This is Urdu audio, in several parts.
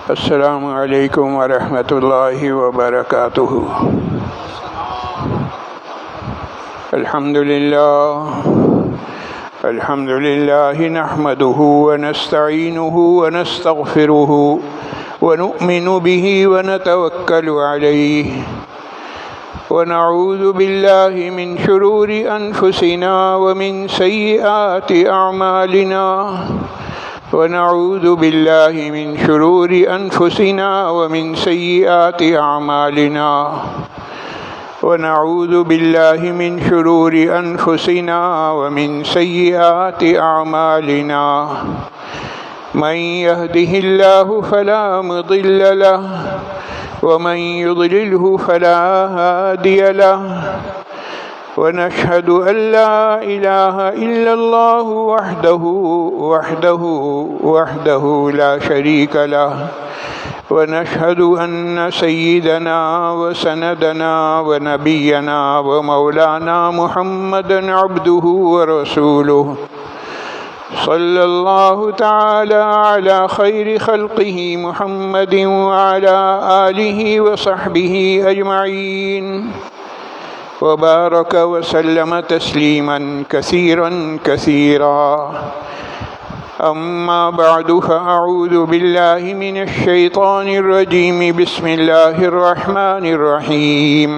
السلام علیکم ورحمۃ اللہ وبرکاتہ۔ الحمد للہ نحمده ونستعینه ونستغفره ونؤمن به ونتوکل علیہ ونعوذ باللہ من شرور انفسنا ومن سیئات اعمالنا ونعوذ باللہ من شرور انفسنا ومن سیئات اعمالنا ونعوذ باللہ من شرور انفسنا ومن سیئات اعمالنا من يهده الله فلا مضل له ومن يضلله فلا هادي له ونشهد أن لا إله إلا الله وحده لا شريك له ونشهد أن سيدنا وسندنا ونبينا ومولانا محمدا عبده ورسوله صلى الله تعالى على خير خلقه محمد وعلى آله وصحبه أجمعين وبارك وسلم تسليما كثيرا أما بعد فأعوذ بالله من الشيطان الرجيم بسم الله الرحمن الرحيم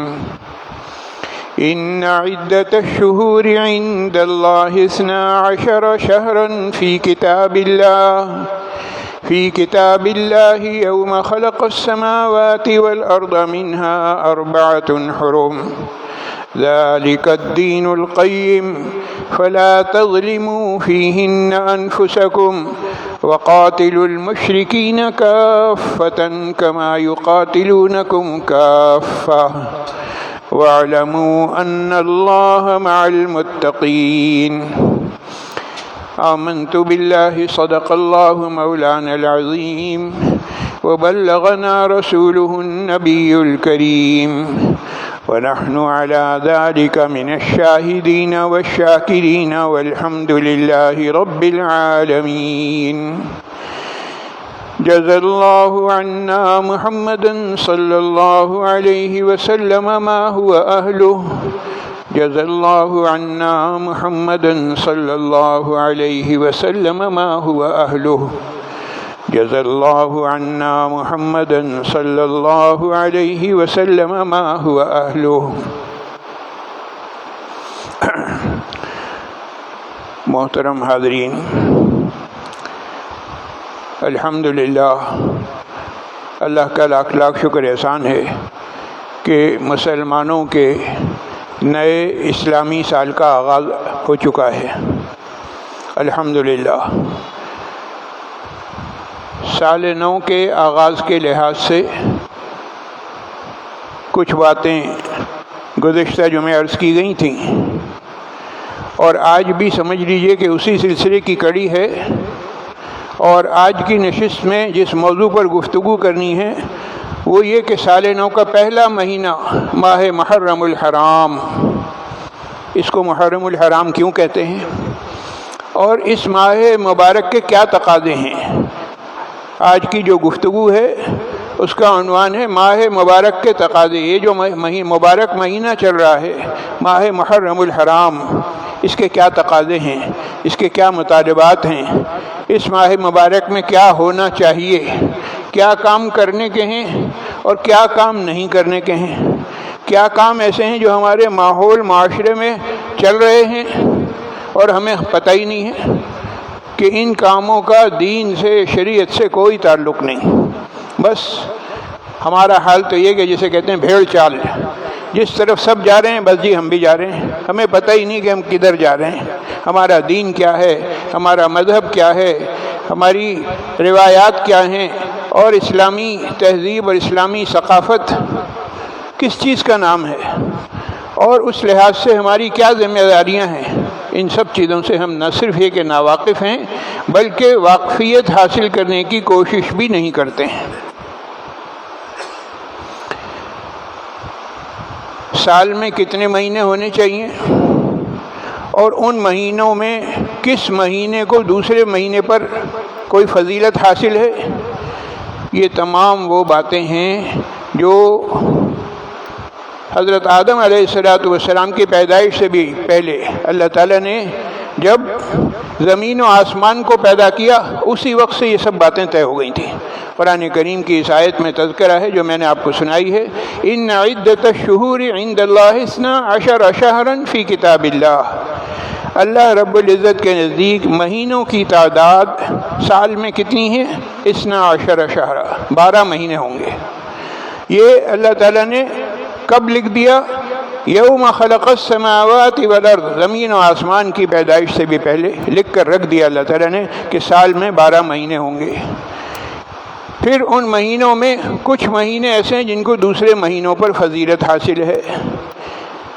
إن عدة الشهور عند الله 12 شهرا في كتاب الله يوم خلق السماوات والأرض منها 4 حرم ذلك الدين القيم فلا تظلموا فيهن أنفسكم وقاتلوا المشركين كافة كما يقاتلونكم كافة واعلموا أن الله مع المتقين آمنت بالله صدق الله مولانا العظيم وبلغنا رسوله النبي الكريم ونحن على ذلك من الشاهدين والشاكرين والحمد لله رب العالمين جزا الله عنا محمدا صلى الله عليه وسلم ما هو أهله جزا الله عنا محمدا صلى الله عليه وسلم ما هو أهله جزا الله عنا محمدا صلى الله عليه وسلم ما هو أهله۔ محترم حاضرین، الحمدللہ اللہ کا لاکھ لاکھ شکر احسان ہے کہ مسلمانوں کے نئے اسلامی سال کا آغاز ہو چکا ہے۔ الحمدللہ سال نو کے آغاز کے لحاظ سے کچھ باتیں گزشتہ جمعے عرض کی گئی تھیں، اور آج بھی سمجھ لیجئے کہ اسی سلسلے کی کڑی ہے، اور آج کی نشست میں جس موضوع پر گفتگو کرنی ہے وہ یہ کہ سال نو کا پہلا مہینہ ماہ محرم الحرام، اس کو محرم الحرام کیوں کہتے ہیں، اور اس ماہ مبارک کے کیا تقاضے ہیں۔ آج کی جو گفتگو ہے اس کا عنوان ہے ماہ مبارک کے تقاضے۔ یہ جو مبارک مہینہ چل رہا ہے ماہ محرم الحرام، اس کے کیا تقاضے ہیں، اس کے کیا مطالبات ہیں، اس ماہ مبارک میں کیا ہونا چاہیے، کیا کام کرنے کے ہیں اور کیا کام نہیں کرنے کے ہیں، کیا کام ایسے ہیں جو ہمارے ماحول معاشرے میں چل رہے ہیں اور ہمیں پتہ ہی نہیں ہے کہ ان کاموں کا دین سے شریعت سے کوئی تعلق نہیں۔ بس ہمارا حال تو یہ کہ جسے کہتے ہیں بھیڑ چال، جس طرف سب جا رہے ہیں بس جی ہم بھی جا رہے ہیں، ہمیں پتہ ہی نہیں کہ ہم کدھر جا رہے ہیں، ہمارا دین کیا ہے، ہمارا مذہب کیا ہے، ہماری روایات کیا ہیں، اور اسلامی تہذیب اور اسلامی ثقافت کس چیز کا نام ہے، اور اس لحاظ سے ہماری کیا ذمہ داریاں ہیں۔ ان سب چیزوں سے ہم نہ صرف یہ کہ ناواقف ہیں بلکہ واقفیت حاصل کرنے کی کوشش بھی نہیں کرتے ہیں۔ سال میں کتنے مہینے ہونے چاہیے اور ان مہینوں میں کس مہینے کو دوسرے مہینے پر کوئی فضیلت حاصل ہے، یہ تمام وہ باتیں ہیں جو حضرت آدم علیہ السلام کی پیدائش سے بھی پہلے اللہ تعالیٰ نے جب زمین و آسمان کو پیدا کیا اسی وقت سے یہ سب باتیں طے ہو گئی تھیں۔ قرآن کریم کی اس آیت میں تذکرہ ہے جو میں نے آپ کو سنائی ہے، ان عدۃ الشہور عند اللہ 12 شہرا فی کتاب اللہ۔ اللہ رب العزت کے نزدیک مہینوں کی تعداد سال میں کتنی ہے؟ 12 شہرا، 12 مہینے ہوں گے۔ یہ اللہ تعالیٰ نے کب لکھ دیا؟ یوم خلق السماوات والارض، زمین و آسمان کی پیدائش سے بھی پہلے لکھ کر رکھ دیا اللہ تعالیٰ نے کہ سال میں 12 مہینے ہوں گے۔ پھر ان مہینوں میں کچھ مہینے ایسے ہیں جن کو دوسرے مہینوں پر فضیلت حاصل ہے۔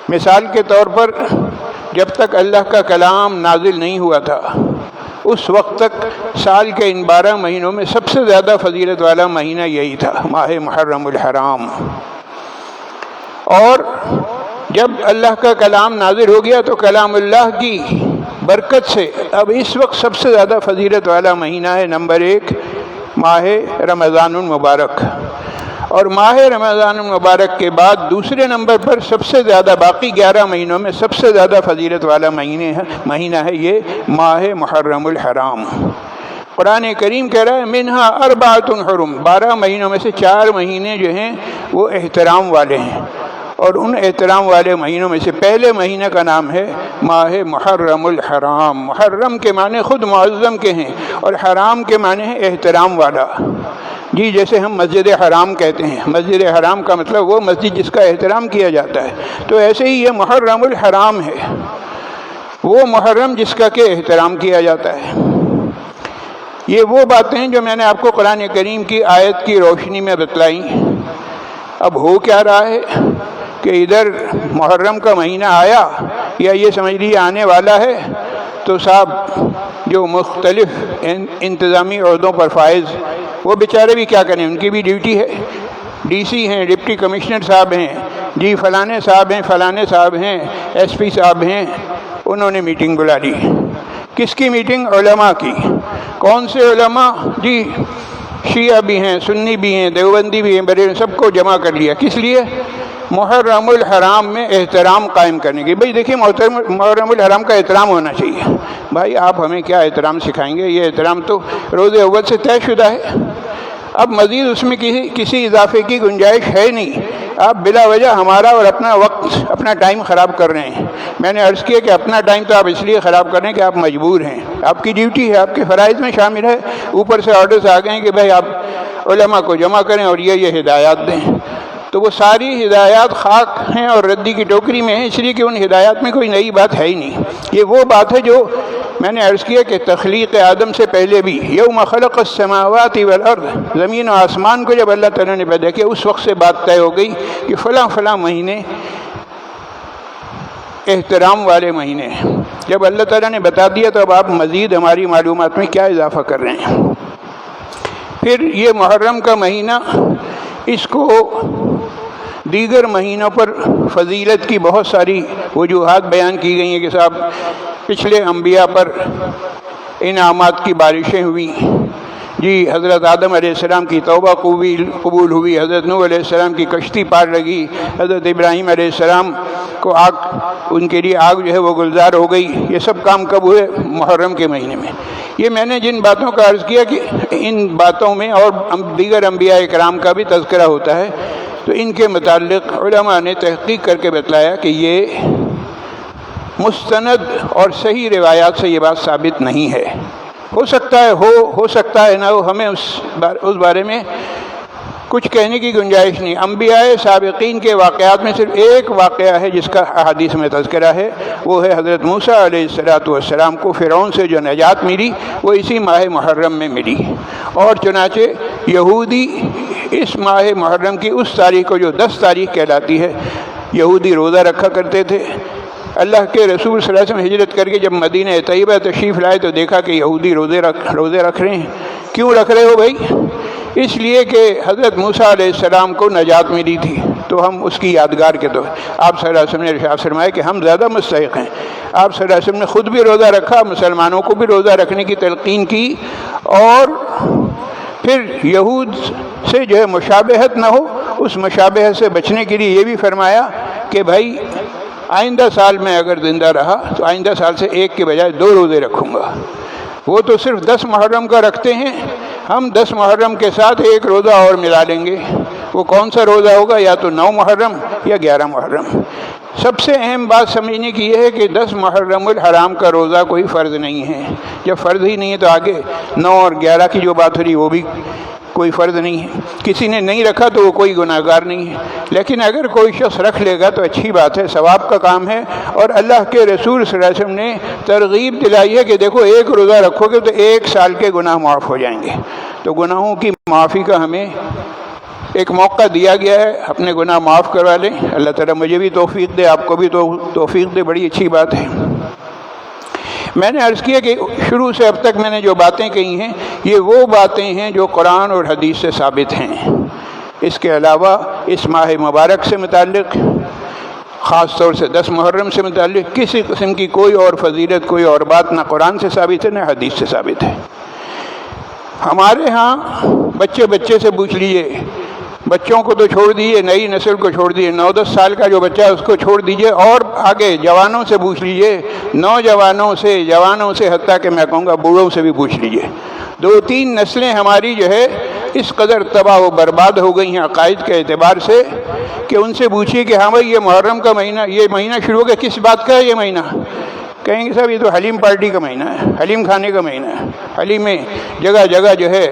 مثال کے طور پر جب تک اللہ کا کلام نازل نہیں ہوا تھا اس وقت تک سال کے ان 12 مہینوں میں سب سے زیادہ فضیلت والا مہینہ یہی تھا، ماہ محرم الحرام۔ اور جب اللہ کا کلام نازل ہو گیا تو کلام اللہ کی برکت سے اب اس وقت سب سے زیادہ فضیلت والا مہینہ ہے نمبر 1 ماہ رمضان المبارک، اور ماہ رمضان المبارک کے بعد دوسرے نمبر پر سب سے زیادہ باقی 11 مہینوں میں سب سے زیادہ فضیلت والا مہینہ ہے یہ ماہ محرم الحرام۔ قرآن کریم کہہ رہا ہے منہا 4 حرم، 12 مہینوں میں سے 4 مہینے جو ہیں وہ احترام والے ہیں، اور ان احترام والے مہینوں میں سے پہلے مہینہ کا نام ہے ماہ محرم الحرام۔ محرم کے معنی خود معظم کے ہیں اور حرام کے معنی ہے احترام والا۔ جی جیسے ہم مسجد حرام کہتے ہیں، مسجد حرام کا مطلب وہ مسجد جس کا احترام کیا جاتا ہے، تو ایسے ہی یہ محرم الحرام ہے، وہ محرم جس کا کہ احترام کیا جاتا ہے۔ یہ وہ باتیں جو میں نے آپ کو قرآن کریم کی آیت کی روشنی میں بتلائیں۔ اب ہو کیا رہا ہے کہ ادھر محرم کا مہینہ آیا یا یہ سمجھ لیجیے آنے والا ہے، تو صاحب جو مختلف انتظامی عہدوں پر فائز وہ بیچارے بھی کیا کریں، ان کی بھی ڈیوٹی ہے۔ ڈی سی ہیں، ڈپٹی کمشنر صاحب ہیں، جی فلانے صاحب ہیں، فلانے صاحب ہیں، ایس پی صاحب ہیں، انہوں نے میٹنگ بلا لی۔ کس کی میٹنگ؟ علماء کی۔ کون سے علماء؟ جی شیعہ بھی ہیں، سنی بھی ہیں، دیوبندی بھی ہیں، بریلوی، سب کو جمع کر لیا۔ کس لیے؟ محرم الحرام میں احترام قائم کرنے کی۔ بھائی دیکھیے محرم الحرام کا احترام ہونا چاہیے۔ بھائی آپ ہمیں کیا احترام سکھائیں گے؟ یہ احترام تو روز اول سے طے شدہ ہے، اب مزید اس میں کسی اضافے کی گنجائش ہے نہیں۔ آپ بلا وجہ ہمارا اور اپنا وقت، اپنا ٹائم خراب کر رہے ہیں۔ میں نے عرض کیا کہ اپنا ٹائم تو آپ اس لیے خراب کر رہے ہیں کہ آپ مجبور ہیں، آپ کی ڈیوٹی ہے، آپ کے فرائض میں شامل ہے۔ اوپر سے آرڈرز آ گئے ہیں کہ بھائی آپ علماء کو جمع کریں اور یہ ہدایات دیں، تو وہ ساری ہدایات خاک ہیں اور ردی کی ٹوکری میں ہیں، اس لیے کہ ان ہدایات میں کوئی نئی بات ہے ہی نہیں۔ یہ وہ بات ہے جو میں نے عرض کیا کہ تخلیق آدم سے پہلے بھی یوم خلق السماوات والارض، زمین و آسمان کو جب اللہ تعالیٰ نے پیدا کیا اس وقت سے بات طے ہو گئی کہ فلاں فلاں مہینے احترام والے مہینے ہیں۔ جب اللہ تعالیٰ نے بتا دیا تو اب آپ مزید ہماری معلومات میں کیا اضافہ کر رہے ہیں؟ پھر یہ محرم کا مہینہ، اس کو دیگر مہینوں پر فضیلت کی بہت ساری وجوہات بیان کی گئی ہیں کہ صاحب پچھلے انبیاء پر انعامات کی بارشیں ہوئیں، جی حضرت آدم علیہ السلام کی توبہ قبول ہوئی، حضرت نوح علیہ السلام کی کشتی پار لگی، حضرت ابراہیم علیہ السلام کو ان کے لیے آگ جو ہے وہ گلزار ہو گئی۔ یہ سب کام کب ہوئے؟ محرم کے مہینے میں۔ یہ میں نے جن باتوں کا عرض کیا کہ ان باتوں میں اور دیگر انبیاء اکرام کا بھی تذکرہ ہوتا ہے، تو ان کے متعلق علماء نے تحقیق کر کے بتلایا کہ یہ مستند اور صحیح روایات سے یہ بات ثابت نہیں ہے۔ ہو سکتا ہے ہو سکتا ہے نہ ہو، ہمیں اس بارے میں کچھ کہنے کی گنجائش نہیں۔ انبیاء سابقین کے واقعات میں صرف ایک واقعہ ہے جس کا احادیث میں تذکرہ ہے، وہ ہے حضرت موسیٰ علیہ السلام کو فرعون سے جو نجات ملی وہ اسی ماہ محرم میں ملی، اور چنانچہ یہودی اس ماہ محرم کی اس تاریخ کو جو 10 تاریخ کہلاتی ہے، یہودی روزہ رکھا کرتے تھے۔ اللہ کے رسول صلی اللہ علیہ وسلم ہجرت کر کے جب مدینہ طیبہ تشریف لائے تو دیکھا کہ یہودی روزے رکھ رہے ہیں۔ کیوں رکھ رہے ہو بھائی؟ اس لیے کہ حضرت موسیٰ علیہ السلام کو نجات ملی تھی، تو ہم اس کی یادگار کے طور آپ صلی اللہ علیہ وسلم نے ارشاد فرمایا کہ ہم زیادہ مستحق ہیں۔ آپ صلی اللہ علیہ وسلم نے خود بھی روزہ رکھا، مسلمانوں کو بھی روزہ رکھنے کی تلقین کی، اور پھر یہود سے جو ہے مشابہت نہ ہو، اس مشابہت سے بچنے کے لیے یہ بھی فرمایا کہ بھائی آئندہ سال میں اگر زندہ رہا تو آئندہ سال سے ایک کے بجائے 2 روزے رکھوں گا۔ وہ تو صرف 10 محرم کا رکھتے ہیں، ہم 10 محرم کے ساتھ ایک روزہ اور ملا لیں گے۔ وہ کون سا روزہ ہوگا؟ یا تو 9 محرم یا 11 محرم۔ سب سے اہم بات سمجھنے کی یہ ہے کہ 10 محرم الحرام کا روزہ کوئی فرض نہیں ہے۔ جب فرض ہی نہیں ہے تو آگے 9 اور 11 کی جو بات ہو رہی وہ بھی کوئی فرض نہیں ہے۔ کسی نے نہیں رکھا تو وہ کوئی گناہ گار نہیں ہے، لیکن اگر کوئی شخص رکھ لے گا تو اچھی بات ہے، ثواب کا کام ہے۔ اور اللہ کے رسول صلی اللہ علیہ وسلم نے ترغیب دلائی ہے کہ دیکھو ایک روزہ رکھو گے تو 1 سال کے گناہ معاف ہو جائیں گے۔ تو گناہوں کی معافی کا ہمیں ایک موقع دیا گیا ہے، اپنے گناہ معاف کروا لیں۔ اللہ تعالیٰ مجھے بھی توفیق دے، آپ کو بھی توفیق دے، بڑی اچھی بات ہے۔ میں نے عرض کیا کہ شروع سے اب تک میں نے جو باتیں کہی ہیں یہ وہ باتیں ہیں جو قرآن اور حدیث سے ثابت ہیں۔ اس کے علاوہ اس ماہ مبارک سے متعلق، خاص طور سے 10 محرم سے متعلق کسی قسم کی کوئی اور فضیلت، کوئی اور بات نہ قرآن سے ثابت ہے نہ حدیث سے ثابت ہے۔ ہمارے ہاں بچے سے پوچھ لیجئے، بچوں کو تو چھوڑ دیجیے، نئی نسل کو چھوڑ دیجیے، 9-10 سال کا جو بچہ ہے اس کو چھوڑ دیجیے، اور آگے جوانوں سے پوچھ لیجیے، نوجوانوں سے، جوانوں سے، حتیٰ کہ میں کہوں گا بوڑھوں سے بھی پوچھ لیجیے۔ 2-3 نسلیں ہماری جو ہے اس قدر تباہ و برباد ہو گئی ہیں عقائد کے اعتبار سے کہ ان سے پوچھیے کہ ہاں بھائی یہ محرم کا مہینہ، یہ مہینہ شروع ہو گیا، کس بات کا ہے یہ مہینہ؟ کہیں گے صاحب یہ تو حلیم پارٹی کا مہینہ ہے، حلیم کھانے کا مہینہ ہے، حلیم میں جگہ جگہ جو ہے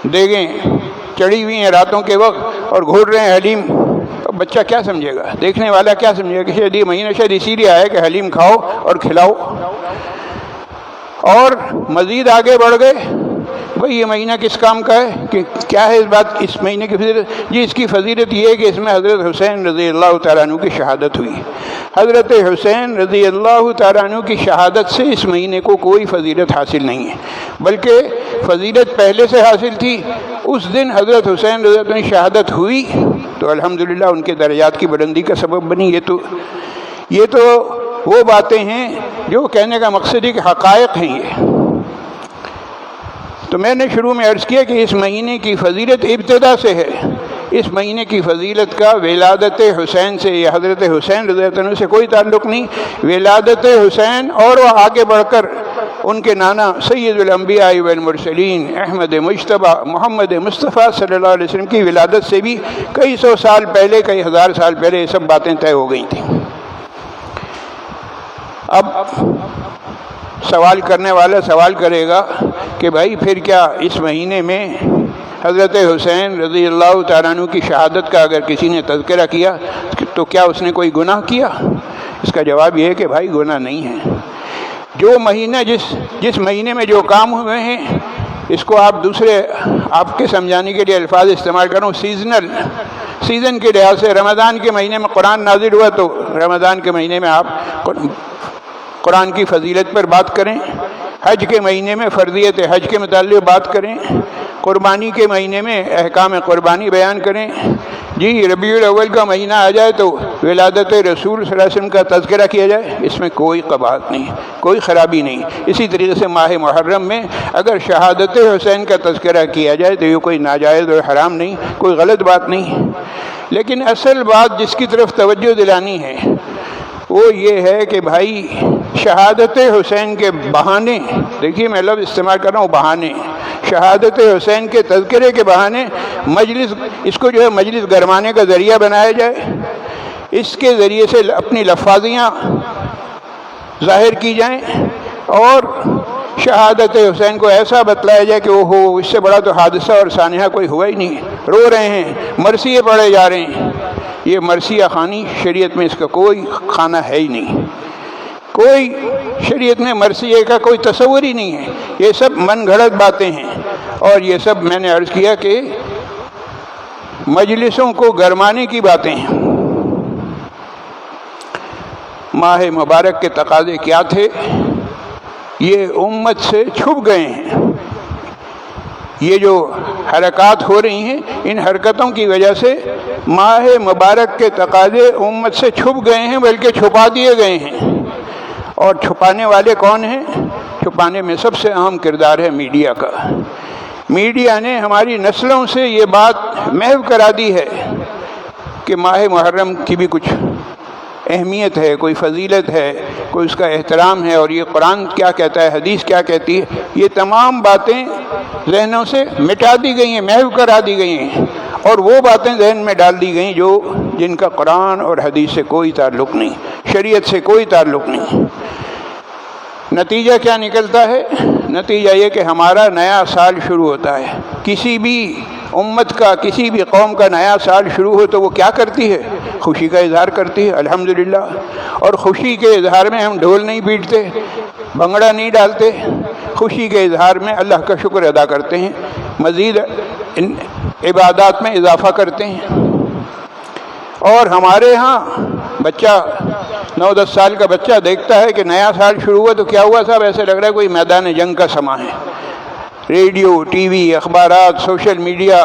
دیگیں چڑھی ہوئی ہیں راتوں کے وقت اور گھول رہے ہیں حلیم۔ تو بچہ کیا سمجھے گا، دیکھنے والا کیا سمجھے گا کہ شاید یہ مہینہ شاید اسی لیے آیا کہ حلیم کھاؤ اور کھلاؤ۔ اور مزید آگے بڑھ گئے، بھئی یہ مہینہ کس کام کا ہے، کہ کیا ہے اس مہینے کی فضیلت؟ جی اس کی فضیلت یہ ہے کہ اس میں حضرت حسین رضی اللہ تعالیٰ عنہ کی شہادت ہوئی۔ حضرت حسین رضی اللہ تعالیٰ عنہ کی شہادت سے اس مہینے کو کوئی فضیلت حاصل نہیں ہے، بلکہ فضیلت پہلے سے حاصل تھی۔ اس دن حضرت حسین رضی اللہ عنہ کی شہادت ہوئی تو الحمدللہ ان کے درجات کی بلندی کا سبب بنی۔ یہ تو وہ باتیں ہیں جو کہنے کا مقصد ہے کہ حقائق ہیں یہ۔ تو میں نے شروع میں عرض کیا کہ اس مہینے کی فضیلت ابتدا سے ہے۔ اس مہینے کی فضیلت کا ولادت حسین سے یا حضرت حسین رضی اللہ عنہ سے کوئی تعلق نہیں۔ ولادت حسین اور وہ آگے بڑھ کر ان کے نانا سید الانبیاء والمرسلین احمد مجتبیٰ محمد مصطفیٰ صلی اللہ علیہ وسلم کی ولادت سے بھی کئی سو سال پہلے، کئی ہزار سال پہلے یہ سب باتیں طے ہو گئی تھیں۔ اب سوال کرنے والا سوال کرے گا کہ بھائی پھر کیا اس مہینے میں حضرت حسین رضی اللہ تعالیٰ عنہ کی شہادت کا اگر کسی نے تذکرہ کیا تو کیا اس نے کوئی گناہ کیا؟ اس کا جواب یہ ہے کہ بھائی گناہ نہیں ہے۔ جو مہینہ جس مہینے میں جو کام ہوئے ہیں اس کو آپ کے سمجھانے کے لیے الفاظ استعمال کروں، سیزن کے لحاظ سے رمضان کے مہینے میں قرآن نازل ہوا تو رمضان کے مہینے میں آپ قرآن کی فضیلت پر بات کریں، حج کے مہینے میں فرضیت حج کے متعلق بات کریں، قربانی کے مہینے میں احکام قربانی بیان کریں۔ جی ربیع الاول کا مہینہ آ جائے تو ولادت رسول صلی اللہ علیہ وسلم کا تذکرہ کیا جائے، اس میں کوئی قباحت نہیں، کوئی خرابی نہیں۔ اسی طریقے سے ماہ محرم میں اگر شہادت حسین کا تذکرہ کیا جائے تو یہ کوئی ناجائز اور حرام نہیں، کوئی غلط بات نہیں۔ لیکن اصل بات جس کی طرف توجہ دلانی ہے وہ یہ ہے کہ بھائی شہادت حسین کے بہانے، دیکھیے میں لفظ استعمال کر رہا ہوں بہانے، شہادت حسین کے تذکرے کے بہانے اس کو جو ہے مجلس گرمانے کا ذریعہ بنایا جائے، اس کے ذریعے سے اپنی لفاظیاں ظاہر کی جائیں اور شہادت حسین کو ایسا بتلایا جائے کہ اوہو اس سے بڑا تو حادثہ اور سانحہ کوئی ہوا ہی نہیں، رو رہے ہیں، مرثیے پڑھے جا رہے ہیں۔ یہ مرثیہ خوانی شریعت میں اس کا کوئی خانہ ہے ہی نہیں، کوئی شریعت میں مرثیے کا کوئی تصور ہی نہیں ہے، یہ سب من گھڑت باتیں ہیں۔ اور یہ سب میں نے عرض کیا کہ مجلسوں کو گرمانے کی باتیں ہیں۔ ماہ مبارک کے تقاضے کیا تھے یہ امت سے چھپ گئے ہیں۔ یہ جو حرکات ہو رہی ہیں، ان حرکتوں کی وجہ سے ماہ مبارک کے تقاضے امت سے چھپ گئے ہیں، بلکہ چھپا دیے گئے ہیں۔ اور چھپانے والے کون ہیں؟ چھپانے میں سب سے اہم کردار ہے میڈیا کا۔ میڈیا نے ہماری نسلوں سے یہ بات محو کرا دی ہے کہ ماہ محرم کی بھی کچھ اہمیت ہے، کوئی فضیلت ہے، کوئی اس کا احترام ہے، اور یہ قرآن کیا کہتا ہے، حدیث کیا کہتی ہے۔ یہ تمام باتیں ذہنوں سے مٹا دی گئی ہیں، محو کرا دی گئی ہیں، اور وہ باتیں ذہن میں ڈال دی گئیں جن کا قرآن اور حدیث سے کوئی تعلق نہیں، شریعت سے کوئی تعلق نہیں۔ نتیجہ کیا نکلتا ہے؟ نتیجہ یہ کہ ہمارا نیا سال شروع ہوتا ہے۔ کسی بھی امت کا، کسی بھی قوم کا نیا سال شروع ہو تو وہ کیا کرتی ہے؟ خوشی کا اظہار کرتی ہے، الحمدللہ۔ اور خوشی کے اظہار میں ہم ڈھول نہیں پیٹتے، بھنگڑا نہیں ڈالتے، خوشی کے اظہار میں اللہ کا شکر ادا کرتے ہیں، مزید عبادات میں اضافہ کرتے ہیں۔ اور ہمارے ہاں بچہ 9-10 سال کا بچہ دیکھتا ہے کہ نیا سال شروع ہوا تو کیا ہوا صاحب، ایسے لگ رہا ہے کوئی میدان جنگ کا سماں ہے۔ ریڈیو، ٹی وی، اخبارات، سوشل میڈیا،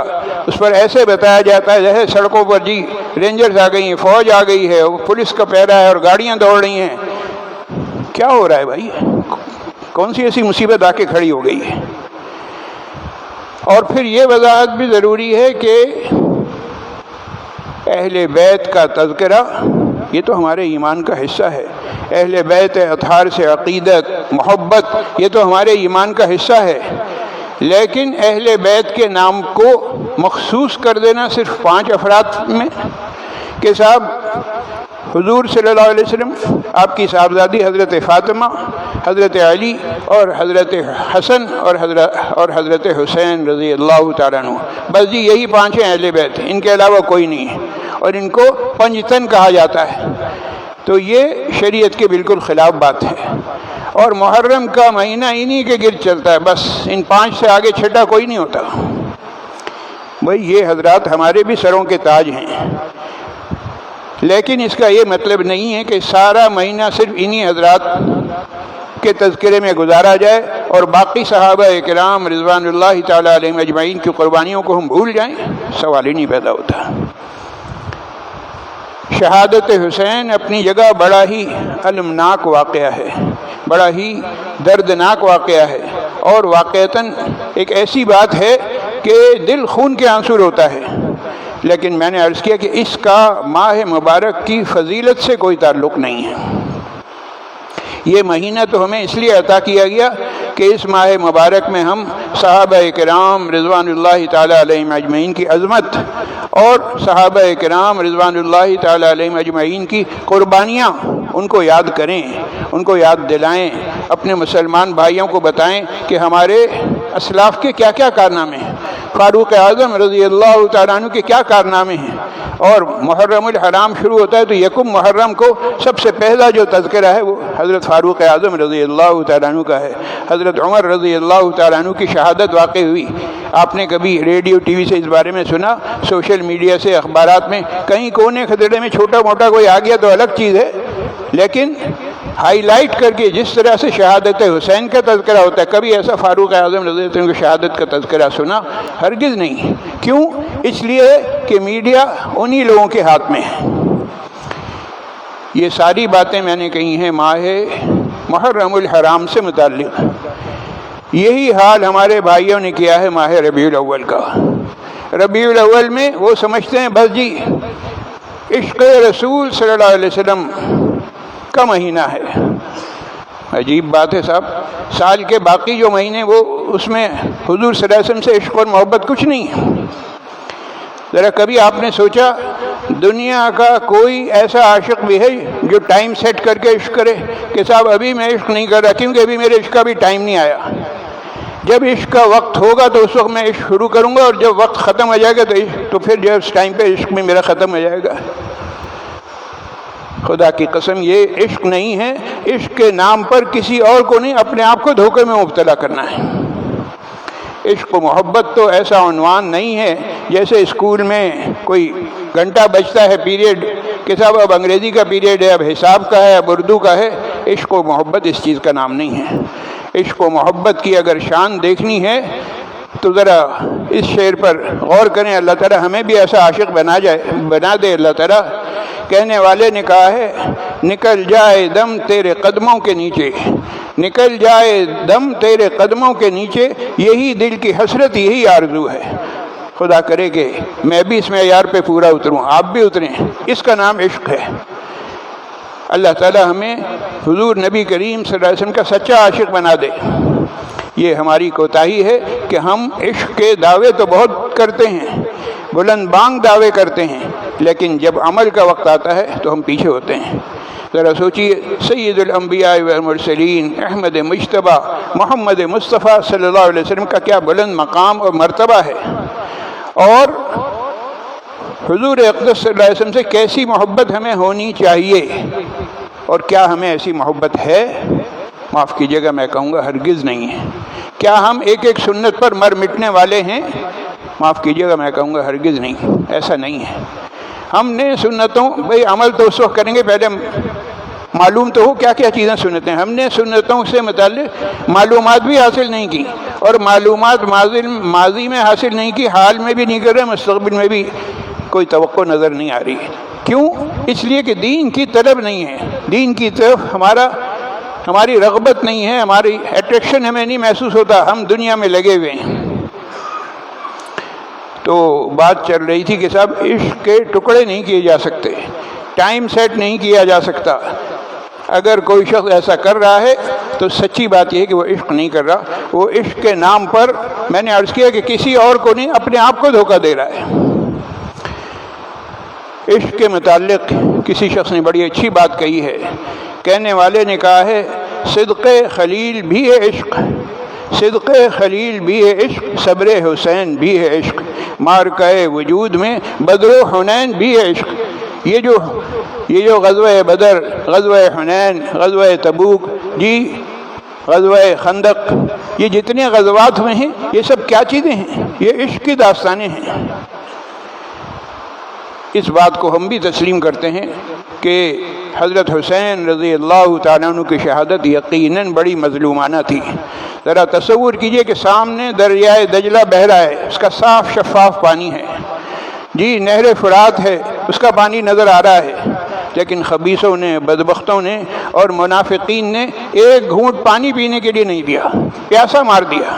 اس پر ایسے بتایا جاتا ہے جیسے سڑکوں پر جی رینجرز آ گئی ہیں، فوج آ گئی ہے، پولیس کا پہرا ہے اور گاڑیاں دوڑ رہی ہیں۔ کیا ہو رہا ہے بھائی؟ کون سی ایسی مصیبت آ کے کھڑی ہو گئی ہے؟ اور پھر یہ وضاحت بھی ضروری ہے کہ اہل بیت کا تذکرہ یہ تو ہمارے ایمان کا حصہ ہے۔ اہل بیت اطہار سے عقیدت، محبت، یہ تو ہمارے ایمان کا حصہ ہے۔ لیکن اہل بیت کے نام کو مخصوص کر دینا صرف 5 افراد میں کہ صاحب حضور صلی اللہ علیہ وسلم، آپ کی صاحبزادی حضرت فاطمہ، حضرت علی اور حضرت حسن اور حضرت حسین رضی اللہ تعالیٰ عنہ، بس جی یہی 5 ہیں اہل بیت، ان کے علاوہ کوئی نہیں ہے، اور ان کو پنجتن کہا جاتا ہے۔ تو یہ شریعت کے بالکل خلاف بات ہے، اور محرم کا مہینہ انہی کے گرد چلتا ہے، بس ان 5 سے آگے چھٹا کوئی نہیں ہوتا۔ بھائی یہ حضرات ہمارے بھی سروں کے تاج ہیں، لیکن اس کا یہ مطلب نہیں ہے کہ سارا مہینہ صرف انہی حضرات کے تذکرے میں گزارا جائے اور باقی صحابہ کرام رضوان اللہ تعالیٰ علیہم اجمعین کی قربانیوں کو ہم بھول جائیں، سوال ہی نہیں پیدا ہوتا۔ شہادت حسین اپنی جگہ بڑا ہی المناک واقعہ ہے، بڑا ہی دردناک واقعہ ہے، اور واقعتاً ایک ایسی بات ہے کہ دل خون کے آنسو روتا ہے۔ لیکن میں نے عرض کیا کہ اس کا ماہ مبارک کی فضیلت سے کوئی تعلق نہیں ہے۔ یہ مہینہ تو ہمیں اس لیے عطا کیا گیا کہ اس ماہ مبارک میں ہم صحابہ کرام رضوان اللہ تعالیٰ علیہم اجمعین کی عظمت اور صحابہ کرام رضوان اللہ تعالیٰ علیہم اجمعین کی قربانیاں ان کو یاد کریں، ان کو یاد دلائیں، اپنے مسلمان بھائیوں کو بتائیں کہ ہمارے اسلاف کے کیا کیا کارنامے ہیں، فاروق اعظم رضی اللہ تعالیٰ عنہ کے کیا کارنامے ہیں۔ اور محرم الحرام شروع ہوتا ہے تو یکم محرم کو سب سے پہلا جو تذکرہ ہے وہ حضرت فاروق اعظم رضی اللہ تعالیٰ عنہ کا ہے۔ حضرت عمر رضی اللہ تعالیٰ عنہ کی شہادت واقع ہوئی، آپ نے کبھی ریڈیو ٹی وی سے اس بارے میں سنا، سوشل میڈیا سے، اخبارات میں، کہیں کونے خطرے میں چھوٹا موٹا کوئی آ گیا تو الگ چیز ہے، لیکن ہائی لائٹ کر کے جس طرح سے شہادت حسین کا تذکرہ ہوتا ہے، کبھی ایسا فاروق اعظم رضی اللہ عنہ کی شہادت کا تذکرہ سنا؟ ہرگز نہیں۔ کیوں؟ اس لیے کہ میڈیا انہی لوگوں کے ہاتھ میں ہے۔ یہ ساری باتیں میں نے کہی ہیں ماہ محرم الحرام سے متعلق۔ یہی حال ہمارے بھائیوں نے کیا ہے ماہ ربیع الاول کا۔ ربیع الاول میں وہ سمجھتے ہیں بس جی عشق رسول صلی اللہ علیہ وسلم کا مہینہ ہے۔ عجیب بات ہے صاحب، سال کے باقی جو مہینے وہ اس میں حضور صلی اللہ علیہ وسلم سے عشق اور محبت کچھ نہیں ہے۔ ذرا کبھی آپ نے سوچا دنیا کا کوئی ایسا عاشق بھی ہے جو ٹائم سیٹ کر کے عشق کرے کہ صاحب ابھی میں عشق نہیں کر رہا کیونکہ ابھی میرے عشق کا بھی ٹائم نہیں آیا، جب عشق کا وقت ہوگا تو اس وقت میں عشق شروع کروں گا، اور جب وقت ختم ہو جائے گا تو پھر جو اس ٹائم پہ عشق میں میرا ختم ہو جائے گا۔ خدا کی قسم یہ عشق نہیں ہے۔ عشق کے نام پر کسی اور کو نہیں، اپنے آپ کو دھوکے میں مبتلا کرنا ہے۔ عشق و محبت تو ایسا عنوان نہیں ہے جیسے اسکول میں کوئی گھنٹہ بجتا ہے پیریڈ کہ صاحب اب انگریزی کا پیریڈ ہے، اب حساب کا ہے، اب اردو کا ہے۔ عشق و محبت اس چیز کا نام نہیں ہے۔ عشق و محبت کی اگر شان دیکھنی ہے تو ذرا اس شعر پر غور کریں، اللہ تعالیٰ ہمیں بھی ایسا عاشق بنا دے اللہ تعالیٰ۔ کہنے والے نے کہا ہے نکل جائے دم تیرے قدموں کے نیچے، نکل جائے دم تیرے قدموں کے نیچے، یہی دل کی حسرت یہی آرزو ہے۔ خدا کرے کہ میں بھی اس معیار پہ پورا اتروں، آپ بھی اتریں، اس کا نام عشق ہے۔ اللہ تعالیٰ ہمیں حضور نبی کریم صلی اللہ علیہ وسلم کا سچا عاشق بنا دے۔ یہ ہماری کوتاہی ہے کہ ہم عشق کے دعوے تو بہت کرتے ہیں، بلند بانگ دعوے کرتے ہیں، لیکن جب عمل کا وقت آتا ہے تو ہم پیچھے ہوتے ہیں۔ ذرا سوچیے، سید الانبیاء والمرسلین احمد مجتبیٰ محمد مصطفیٰ صلی اللہ علیہ وسلم کا کیا بلند مقام اور مرتبہ ہے، اور حضور اقدس صلی اللہ علیہ وسلم سے کیسی محبت ہمیں ہونی چاہیے، اور کیا ہمیں ایسی محبت ہے؟ معاف کیجیے گا، میں کہوں گا ہرگز نہیں ہے۔ کیا ہم ایک ایک سنت پر مر مٹنے والے ہیں؟ معاف کیجیے گا، میں کہوں گا ہرگز نہیں، ایسا نہیں ہے۔ ہم نے سنتوں، بھئی عمل تو اس وقت کریں گے، پہلے معلوم تو ہو کیا کیا چیزیں سنتیں۔ ہم نے سنتوں سے متعلق معلومات بھی حاصل نہیں کی، اور معلومات ماضی میں حاصل نہیں کی، حال میں بھی نہیں کر رہے، مستقبل میں بھی کوئی توقع نظر نہیں آ رہی۔ کیوں؟ اس لیے کہ دین کی طلب نہیں ہے، دین کی طرف ہماری رغبت نہیں ہے، ہماری اٹریکشن ہمیں نہیں محسوس ہوتا، ہم دنیا میں لگے ہوئے ہیں۔ تو بات چل رہی تھی کہ صاحب عشق کے ٹکڑے نہیں کیے جا سکتے، ٹائم سیٹ نہیں کیا جا سکتا۔ اگر کوئی شخص ایسا کر رہا ہے تو سچی بات یہ ہے کہ وہ عشق نہیں کر رہا، وہ عشق کے نام پر، میں نے عرض کیا کہ کسی اور کو نہیں، اپنے آپ کو دھوکہ دے رہا ہے۔ عشق کے متعلق کسی شخص نے بڑی اچھی بات کہی ہے۔ کہنے والے نے کہا ہے صدق خلیل بھی ہے عشق، صدق خلیل بھی ہے عشق، صبر حسین بھی ہے عشق، مارکہ وجود میں بدر و حنین بھی ہے عشق۔ یہ جو غزوہ بدر، غزوہ حنین، غزوہ تبوک، غزوہ خندق، یہ جتنے غزوات ہوئے ہیں، یہ سب کیا چیزیں ہیں؟ یہ عشق کی داستانیں ہیں۔ اس بات کو ہم بھی تسلیم کرتے ہیں کہ حضرت حسین رضی اللہ تعالیٰ عنہ کی شہادت یقیناً بڑی مظلومانہ تھی۔ ذرا تصور کیجئے کہ سامنے دریائے دجلہ بہہ رہا ہے، اس کا صاف شفاف پانی ہے، نہر فرات ہے، اس کا پانی نظر آ رہا ہے، لیکن خبیثوں نے، بدبختوں نے اور منافقین نے ایک گھونٹ پانی پینے کے لیے نہیں دیا، پیاسا مار دیا۔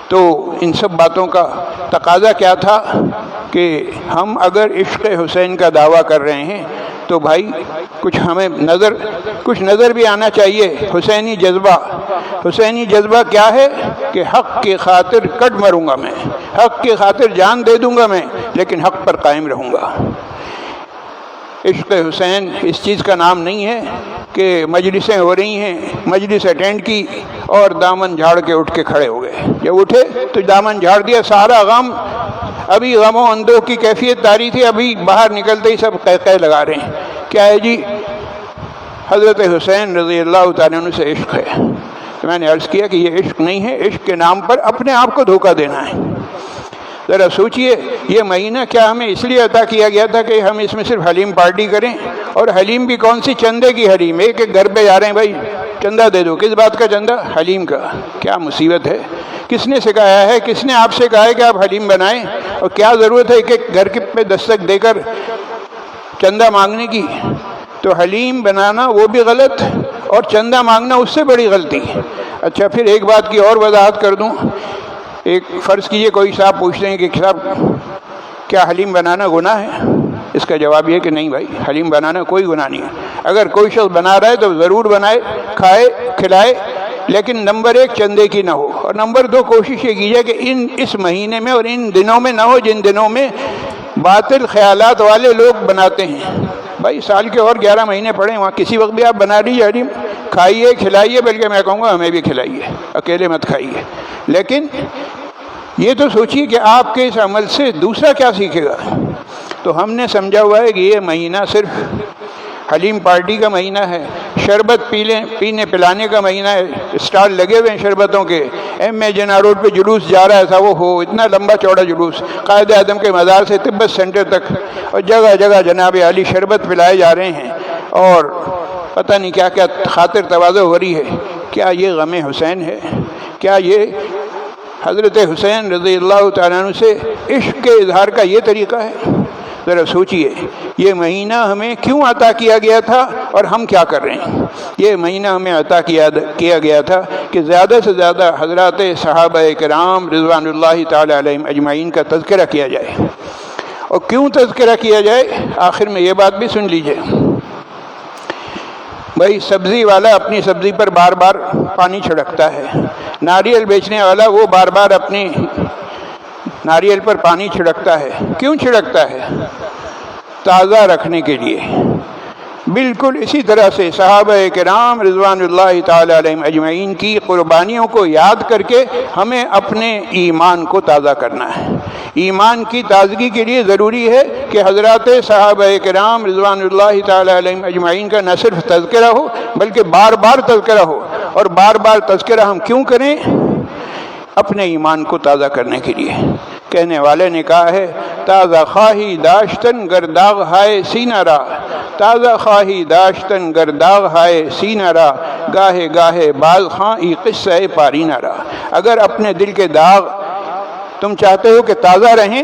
تو ان سب باتوں کا تقاضا کیا تھا کہ ہم اگر عشق حسین کا دعویٰ کر رہے ہیں تو بھائی کچھ نظر بھی آنا چاہیے۔ حسینی جذبہ کیا ہے کہ حق کی خاطر کٹ مروں گا میں، حق کی خاطر جان دے دوں گا میں، لیکن حق پر قائم رہوں گا۔ عشق حسین اس چیز کا نام نہیں ہے کہ مجلسیں ہو رہی ہیں، مجلس اٹینڈ کی اور دامن جھاڑ کے اٹھ کے کھڑے ہو گئے، جب اٹھے تو دامن جھاڑ دیا، سارا غم، ابھی غم و اندوہ کی کیفیت طاری تھی، ابھی باہر نکلتے ہی سب قہقہ لگا رہے ہیں، کیا ہے جی؟ حضرت حسین رضی اللہ تعالیٰ عنہ سے عشق ہے۔ تو میں نے عرض کیا کہ یہ عشق نہیں ہے، عشق کے نام پر اپنے آپ کو دھوکہ دینا ہے۔ ذرا سوچئے، یہ مہینہ کیا ہمیں اس لیے عطا کیا گیا تھا کہ ہم اس میں صرف حلیم پارٹی کریں؟ اور حلیم بھی کون سی؟ چندے کی حلیم، ایک گھر پہ جا رہے ہیں، بھائی چندہ دے دو، کس بات کا چندہ؟ حلیم کا۔ کیا مصیبت ہے! کس نے سکھایا ہے، کس نے آپ سے کہا ہے کہ آپ حلیم بنائیں؟ اور کیا ضرورت ہے کہ گھر پہ دستک دے کر چندہ مانگنے کی؟ تو حلیم بنانا وہ بھی غلط، اور چندہ مانگنا اس سے بڑی غلطی۔ اچھا، پھر ایک بات کی اور وضاحت کر دوں۔ ایک فرض کیجئے کوئی صاحب پوچھتے ہیں کہ صاحب کیا حلیم بنانا گناہ ہے؟ اس کا جواب یہ کہ نہیں بھائی، حلیم بنانا کوئی گناہ نہیں ہے۔ اگر کوئی شخص بنا رہا ہے تو ضرور بنائے، کھائے، کھلائے، لیکن نمبر 1 چندے کی نہ ہو، اور نمبر 2 کوشش یہ کیجئے کہ اس مہینے میں اور ان دنوں میں نہ ہو جن دنوں میں باطل خیالات والے لوگ بناتے ہیں۔ بھائی سال کے اور 11 مہینے پڑے، وہاں کسی وقت بھی آپ بنا لیجیے حلیم، کھائیے، کھلائیے، بلکہ میں کہوں گا ہمیں بھی کھلائیے، اکیلے مت کھائیے۔ لیکن یہ تو سوچیے کہ آپ کے اس عمل سے دوسرا کیا سیکھے گا۔ تو ہم نے سمجھا ہوا ہے کہ یہ مہینہ صرف حلیم پارٹی کا مہینہ ہے، شربت پینے پلانے کا مہینہ ہے، اسٹال لگے ہوئے ہیں شربتوں کے۔ ایم جناح روڈ پہ جلوس جا رہا تھا، وہ ہو اتنا لمبا چوڑا جلوس، قائد اعظم کے مزار سے تبت سینٹر تک، اور جگہ جگہ جناب عالی شربت پلائے جا رہے ہیں، اور پتہ نہیں کیا کیا خاطر تواضع ہو رہی ہے۔ کیا یہ غم حسین ہے؟ کیا یہ حضرت حسین رضی اللہ تعالیٰ عنہ سے عشق کے اظہار کا یہ طریقہ ہے؟ ذرا سوچئے، یہ مہینہ ہمیں کیوں عطا کیا گیا تھا اور ہم کیا کر رہے ہیں؟ یہ مہینہ ہمیں عطا کیا گیا تھا کہ زیادہ سے زیادہ حضرات صحابہ کرام رضوان اللہ تعالی علیہم اجمعین کا تذکرہ کیا جائے۔ اور کیوں تذکرہ کیا جائے؟ آخر میں یہ بات بھی سن لیجئے۔ بھائی سبزی والا اپنی سبزی پر بار بار پانی چھڑکتا ہے، ناریل بیچنے والا وہ بار بار اپنی ناریل پر پانی چھڑکتا ہے۔ کیوں چھڑکتا ہے؟ تازہ رکھنے کے لیے۔ بالکل اسی طرح سے صحابہ کرام رضوان اللہ تعالی علیہم اجمعین کی قربانیوں کو یاد کر کے ہمیں اپنے ایمان کو تازہ کرنا ہے۔ ایمان کی تازگی کے لیے ضروری ہے کہ حضرات صحابہ کرام رضوان اللہ تعالی علیہم اجمعین کا نہ صرف تذکرہ ہو بلکہ بار بار تذکرہ ہو۔ اور بار بار تذکرہ ہم کیوں کریں؟ اپنے ایمان کو تازہ کرنے کے لیے۔ کہنے والے نے کہا ہے، تازہ خواہی داشتن گرداغ ہائے سینہ را، تازہ خواہی داشتن گرداغ ہائے سینہ را، گاہے گاہے باز خاں ای قصہ پارینہ را۔ اگر اپنے دل کے داغ تم چاہتے ہو کہ تازہ رہیں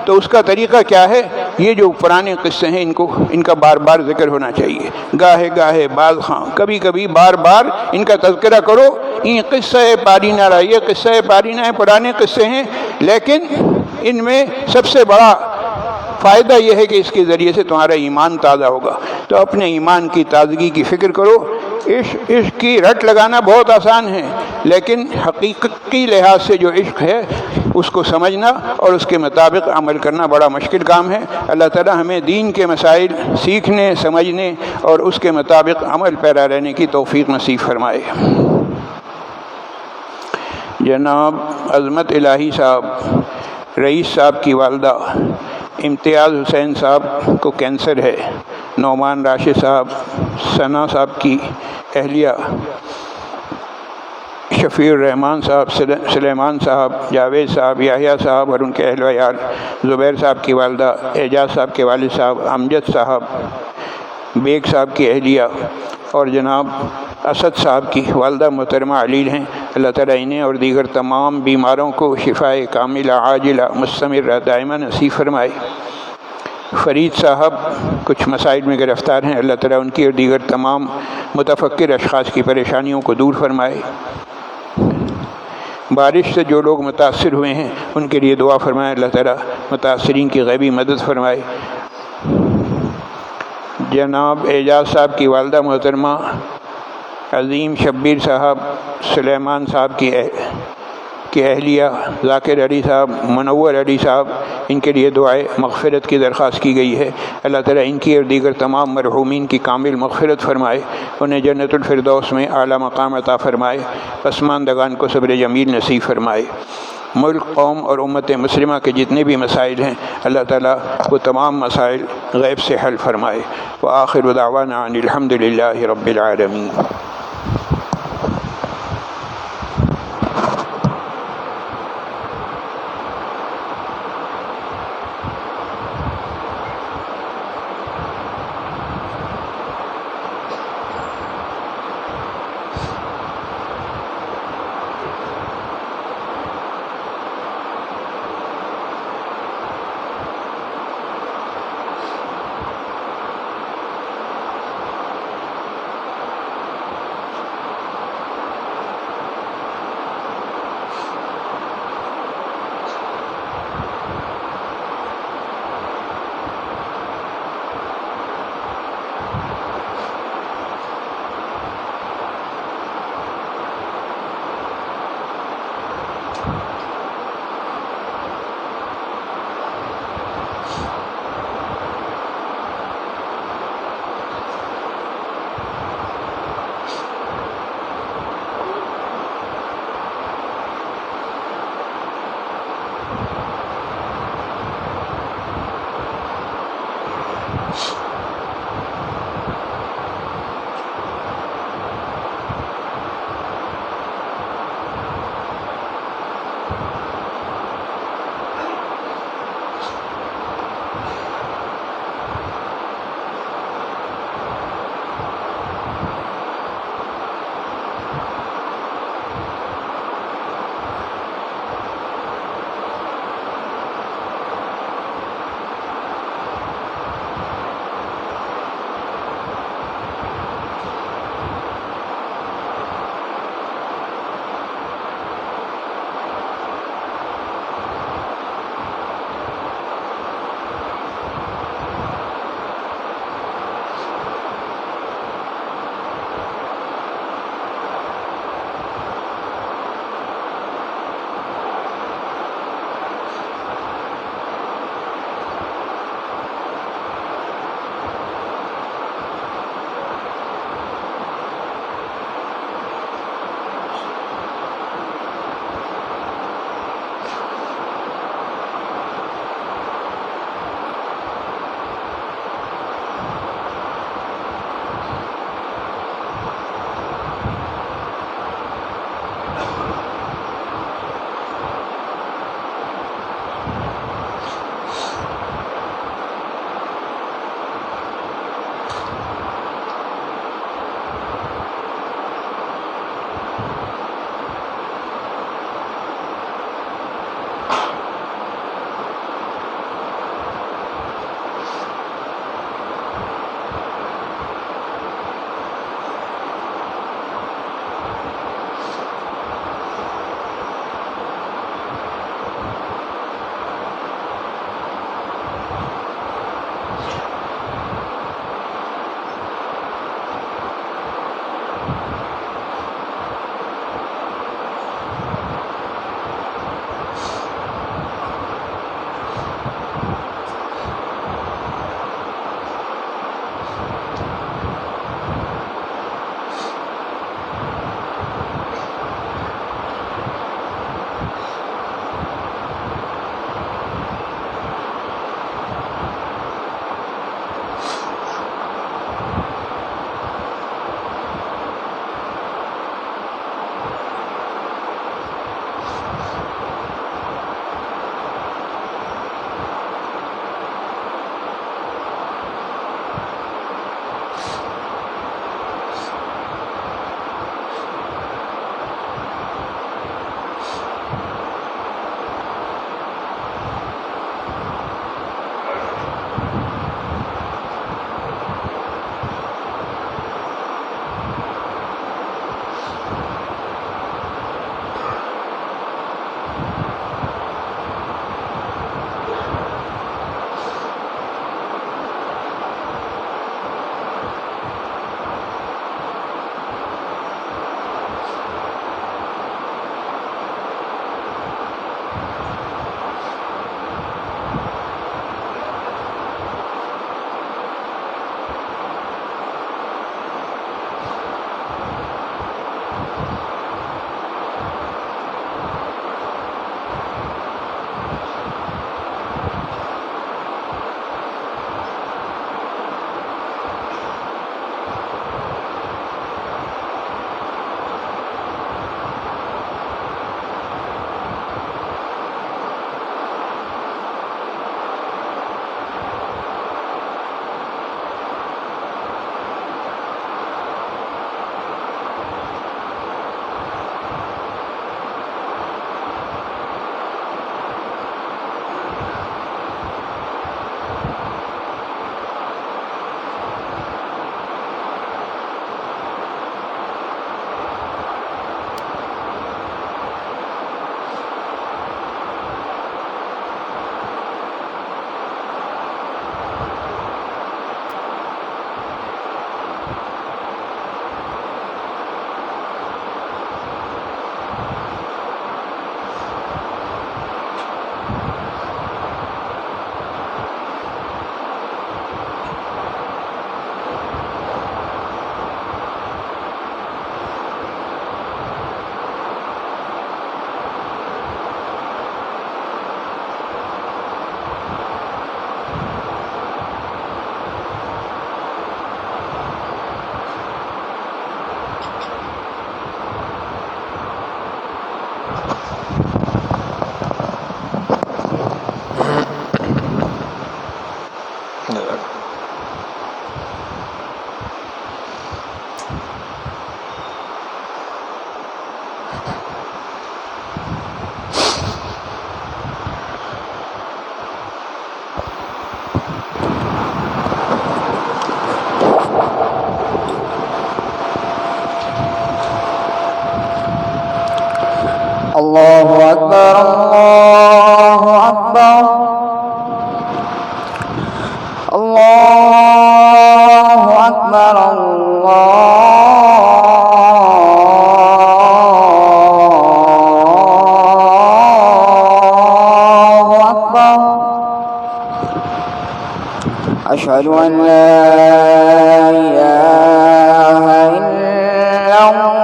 تو اس کا طریقہ کیا ہے؟ یہ جو پرانے قصے ہیں ان کا بار بار ذکر ہونا چاہیے۔ گاہے گاہے باز خاں، کبھی کبھی بار بار ان کا تذکرہ کرو۔ این قصہ پارینہ را، یہ قصہ پارینہ ہے، پرانے قصے ہیں، لیکن ان میں سب سے بڑا فائدہ یہ ہے کہ اس کے ذریعے سے تمہارا ایمان تازہ ہوگا۔ تو اپنے ایمان کی تازگی کی فکر کرو۔ عشق کی رٹ لگانا بہت آسان ہے، لیکن حقیقی لحاظ سے جو عشق ہے اس کو سمجھنا اور اس کے مطابق عمل کرنا بڑا مشکل کام ہے۔ اللہ تعالی ہمیں دین کے مسائل سیکھنے، سمجھنے اور اس کے مطابق عمل پیرا رہنے کی توفیق نصیب فرمائے۔ جناب عظمت الہی صاحب، رئیس صاحب کی والدہ امتیاز حسین صاحب کو کینسر ہے۔ نعمان راشد صاحب، ثنا صاحب کی اہلیہ، شفیع الرحمان صاحب، سلیمان صاحب، جاوید صاحب، یحییٰ صاحب اور ان کے اہل و عیال، زبیر صاحب کی والدہ، اعجاز صاحب کے والد صاحب، امجد صاحب، بیگ صاحب کی اہلیہ اور جناب اسد صاحب کی والدہ محترمہ علیل ہیں۔ اللہ تعالیٰ انہیں اور دیگر تمام بیماروں کو شفائے کاملہ عاجلہ مستمرہ دائمہ نصیب فرمائے۔ فرید صاحب کچھ مسائل میں گرفتار ہیں، اللہ تعالیٰ ان کی اور دیگر تمام متفکر اشخاص کی پریشانیوں کو دور فرمائے۔ بارش سے جو لوگ متاثر ہوئے ہیں ان کے لیے دعا فرمائے، اللہ تعالیٰ متاثرین کی غیبی مدد فرمائے۔ جناب اعجاز صاحب کی والدہ محترمہ عظیم شبیر صاحب، سلیمان صاحب کی اہلیہ، ذاکر علی صاحب، منور علی صاحب، ان کے لیے دعائے مغفرت کی درخواست کی گئی ہے۔ اللہ تعالیٰ ان کی اور دیگر تمام مرحومین کی کامل مغفرت فرمائے، انہیں جنت الفردوس میں اعلیٰ مقام عطا فرمائے، پسماندگان کو صبر جمیل نصیب فرمائے۔ ملک، قوم اور امت مسلمہ کے جتنے بھی مسائل ہیں اللہ تعالیٰ وہ تمام مسائل غیب سے حل فرمائے۔ وآخر دعوانا ان الحمد للہ رب العالمین۔ الله أكبر الله أكبر الله أكبر الله أكبر. أشهد أن لا إله إلا الله.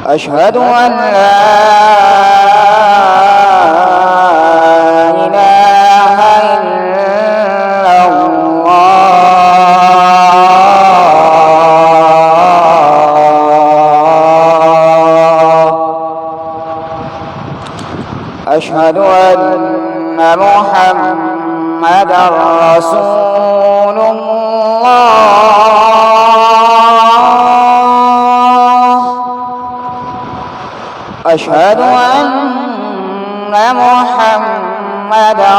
أشهد أن لا إله إلا الله. أشهد أن محمدًا رسول الله. أشهد أن محمدًا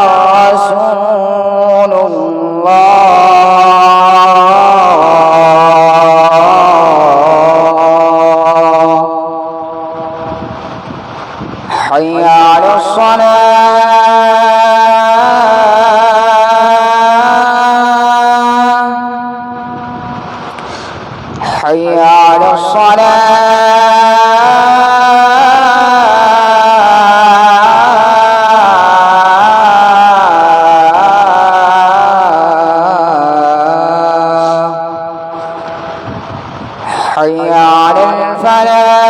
رسول الله. حي على الصلاة. حي على الصلاة. حي على الفلاح.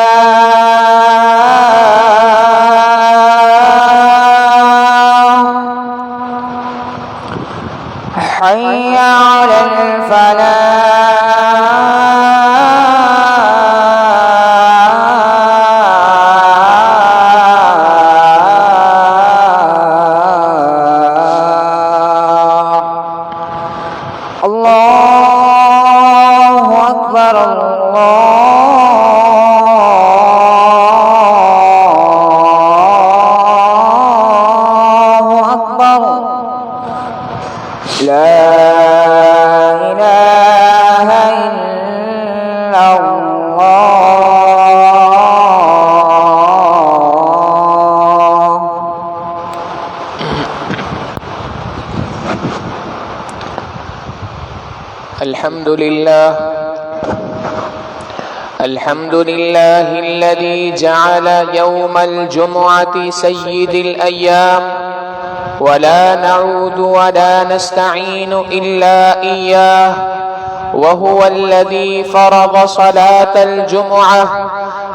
حي على الفلاح. الله أكبر الله أكبر. لا إله إلا الله. الحمد لله الذي جعل يوم الجمعة سيد الأيام، ولا نعود ولا نستعين إلا إياه، وهو الذي فرض صلاة الجمعة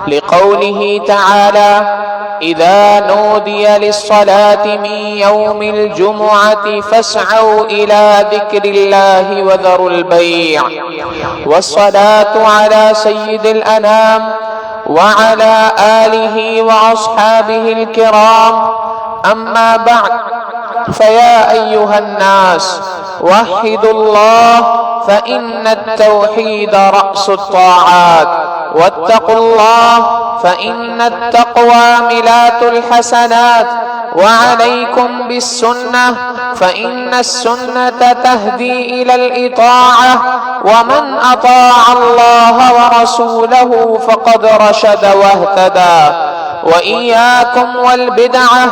لقوله تعالى: إذا نودي للصلاة من يوم الجمعة فاسعوا إلى ذكر الله وذروا البيع. والصلاة على سيد الأنام وعلى آله وأصحابه الكرام. أما بعد، فيا أيها الناس، وحدوا الله، فإن التوحيد رأس الطاعات، واتقوا الله، فإن التقوى ميلاد الحسنات، وعليكم بالسنة، فإن السنة تهدي إلى الإطاعة، ومن أطاع الله ورسوله فقد رشد واهتدى. وإياكم والبدعة،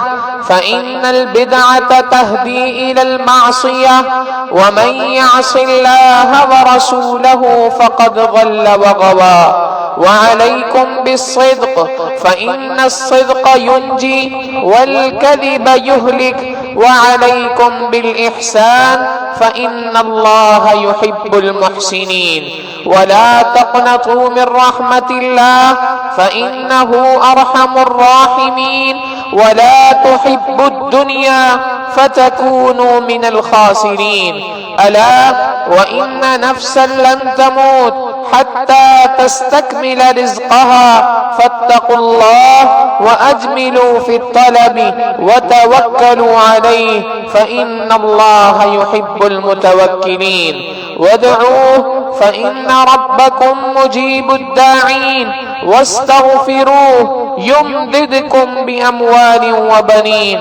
فإن البدعة تهدي إلى المعصية، ومن يعص الله ورسوله فقد ضل وغوى. وعليكم بالصدق، فإن الصدق ينجي والكذب يهلك. وعليكم بالإحسان، فإن الله يحب المحسنين. ولا تقنطوا من رحمة الله، فإنه أرحم الراحمين. ولا تحبوا الدنيا فتكونوا من الخاسرين. ألا وإن نفسا لن تموت حتى تستكمل رزقها، فاتقوا الله وأجملوا في الطلب وتوكلوا عليه، فإن الله يحب المتوكلين. وادعوه، فإن ربكم مجيب الداعين. واستغفروه يمددكم بأموال وبنين.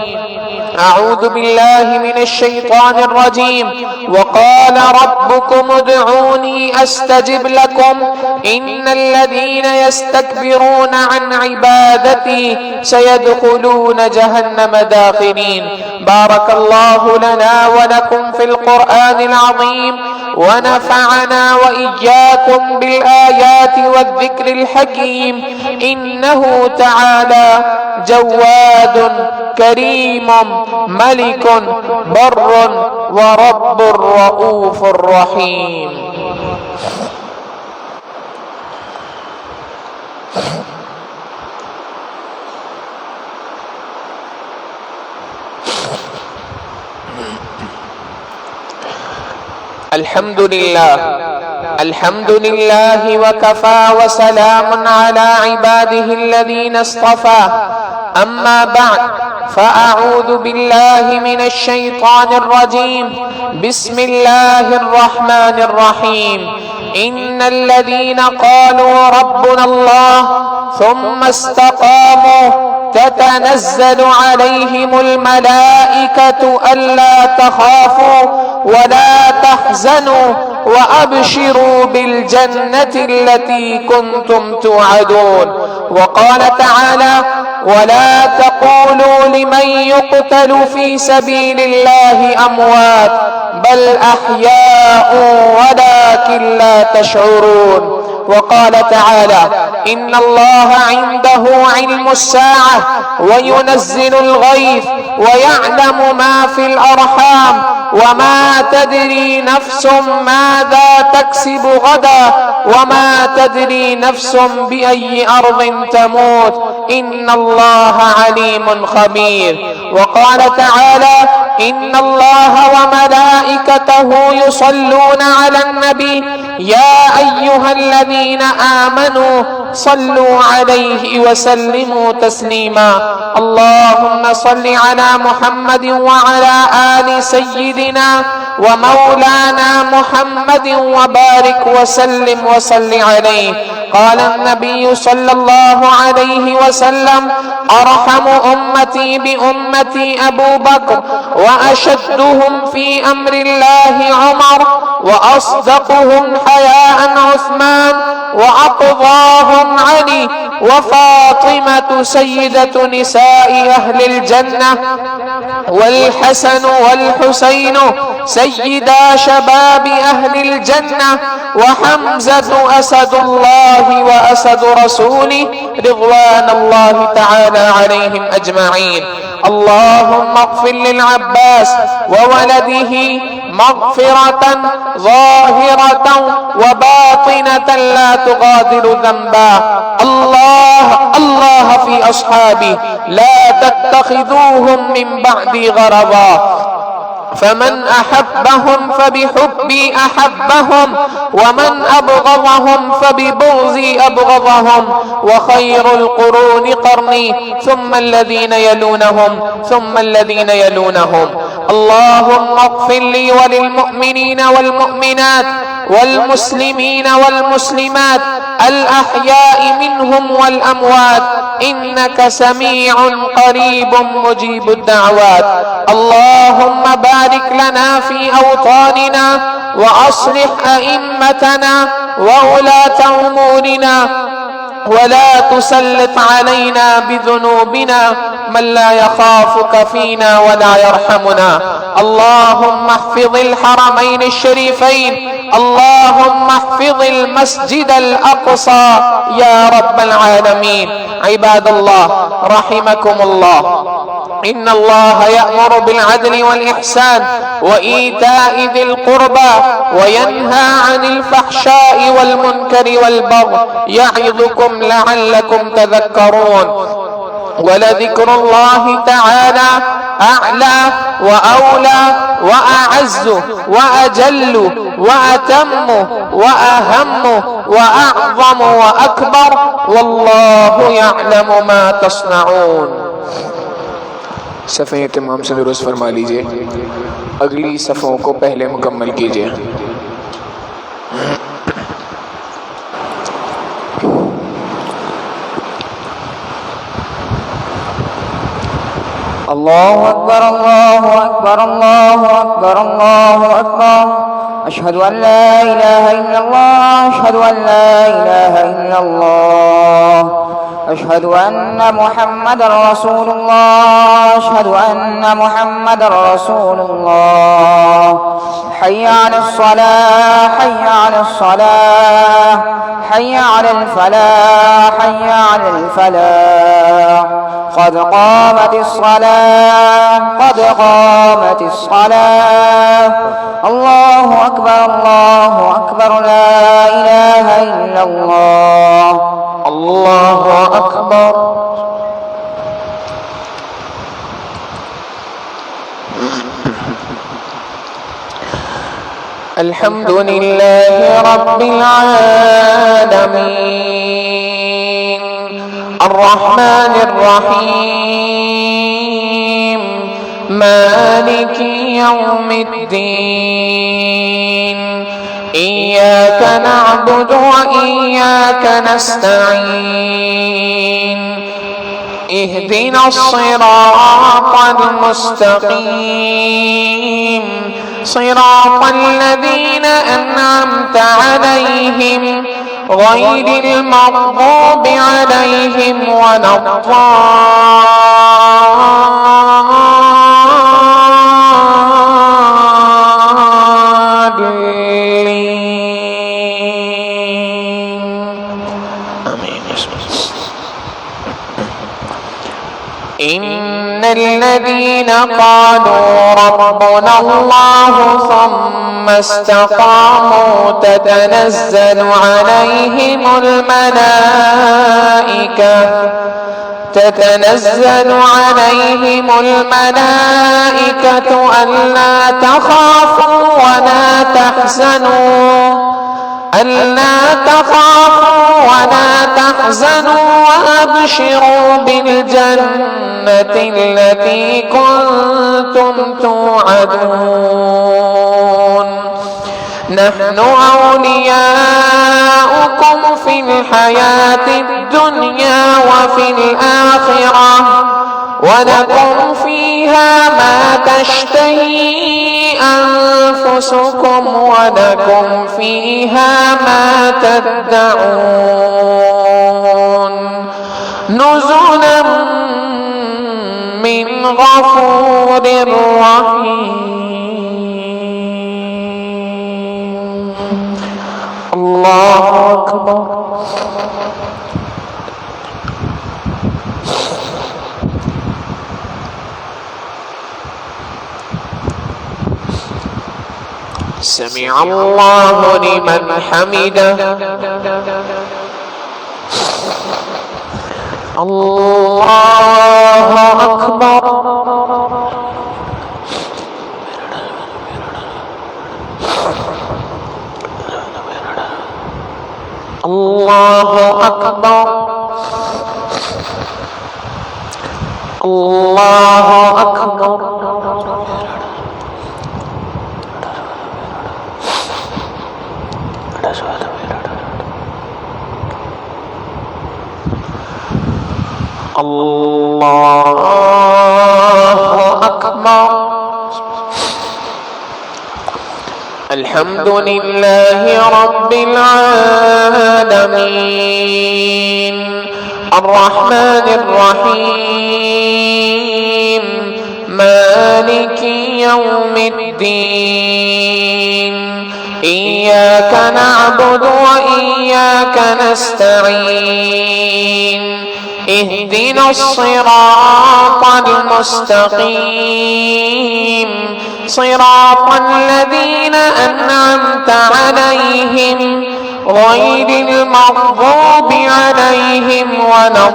أعوذ بالله من الشيطان الرجيم. وقال ربكم ادعوني أستجب لكم إن الذين يستكبرون عن عبادتي سيدخلون جهنم داخرين. بارك الله لنا ولكم في القرآن العظيم ونفعنا وإياكم بالآيات والذكر الحكيم، إنه تعالى جواد كريم ملك بر ورب رؤوف رحيم. الحمد لله وكفى وسلام على عباده الذين اصطفى. أما بعد، فأعوذ بالله من الشيطان الرجيم. بسم الله الرحمن الرحيم. إن الذين قالوا ربنا الله ثم استقاموا تتنزل عليهم الملائكة ألا تخافوا ولا تحزنوا وأبشروا بالجنة التي كنتم توعدون. وقال تعالى: ولا تقولوا لمن يقتل في سبيل الله أموات بل أحياء ولكن لا تشعرون. وقال تعالى: إن الله عنده علم الساعة وينزل الغيث ويعلم ما في الأرحام وما تدري نفس ماذا تكسب غدا وما تدري نفس بأي أرض تموت إن الله عليم خبير. وقال تعالى: إن الله وملائكته يصلون على النبي يا أيها الذين آمنوا صلوا عليه وسلموا تسليما. اللهم صل على محمد وعلى آل سيدنا ومولانا محمد وبارك وسلم وصل عليه. قال النبي صلى الله عليه وسلم: أرحم أمتي بأمتي أبو بكر، وأشدهم في أمر الله عمر، وأصدقهم حياء عثمان، وأقضاهم علي، وفاطمة سيدة نساء أهل الجنة، والحسن والحسين سيدا شباب أهل الجنة، وحمزة أسد الله وأسد رسوله رضوان الله تعالى عليهم أجمعين. اللهم اغفر للعباس وولده مغفرة ظاهرة وباطنة لا تغادر ذنبا. الله في أصحابي لا تتخذوهم من بعدي غرضا، فمن أحبهم فبحبي أحبهم، ومن أبغضهم فببغضي أبغضهم، وخير القرون قرني ثم الذين يلونهم ثم الذين يلونهم. اللهم اغفر لي وللمؤمنين والمؤمنات والمسلمين والمسلمات الأحياء منهم والأموات إنك سميع قريب مجيب الدعوات. اللهم بارك لنا في أوطاننا وأصلح أئمتنا وولاة أمورنا، ولا تسلط علينا بذنوبنا من لا يخافك فينا ولا يرحمنا. اللهم احفظ الحرمين الشريفين، اللهم احفظ المسجد الأقصى يا رب العالمين. عباد الله رحمكم الله، إن الله يأمر بالعدل والإحسان وإيتاء ذي القربى وينهى عن الفحشاء والمنكر والبغي يعظكم لعلكم تذكرون. ولذكر الله تعالى أعلى وأولى وأعز وأجل وأتم وأهم وأعظم وأكبر، والله يعلم ما تصنعون. صفحے تمام سے درست فرما لیجئے، اگلی صفوں کو پہلے مکمل کیجئے۔ الله أكبر الله أكبر الله أكبر الله أكبر أشهد أن لا إله إلا الله أشهد أن لا إله إلا الله أشهد أن محمدا رسول الله أشهد أن محمدا رسول الله حي على الصلاة حي على الصلاة حي على الفلاح حي على الفلاح قد قامت الصلاة قد قامت الصلاة الله أكبر الله أكبر لا إله إلا الله الله أكبر. الحمد لله رب العالمين الرحمن الرحيم مالك يوم الدين إياك نعبد وإياك نستعين اهدنا الصراط المستقيم صراط الذين أنعمت عليهم غير المغضوب عليهم ولا الضالين آمين. إن الذين قالوا ربنا الله ثم استقاموا تتنزل عليهم الملائكة ألا تخافوا ولا تحزنوا وأبشروا بالجنة التي كنتم توعدون نحن أولياؤكم في الحياة الدنيا وفي الآخرة ولكم فيها ما تشتهي أنفسكم ولكم فيها ما تدعون نزلا من غفور رحيم. الله أكبر. سمع الله لمن حمده. الله أكبر. الله أكبر. الله أكبر. الله أكبر. الحمد لله رب العالمين الرحمن الرحيم مالك يوم الدين إياك نعبد وإياك نستعين اهدنا الصراط المستقيم صراط الذين أنعمت عليهم غير المغضوب عليهم ولا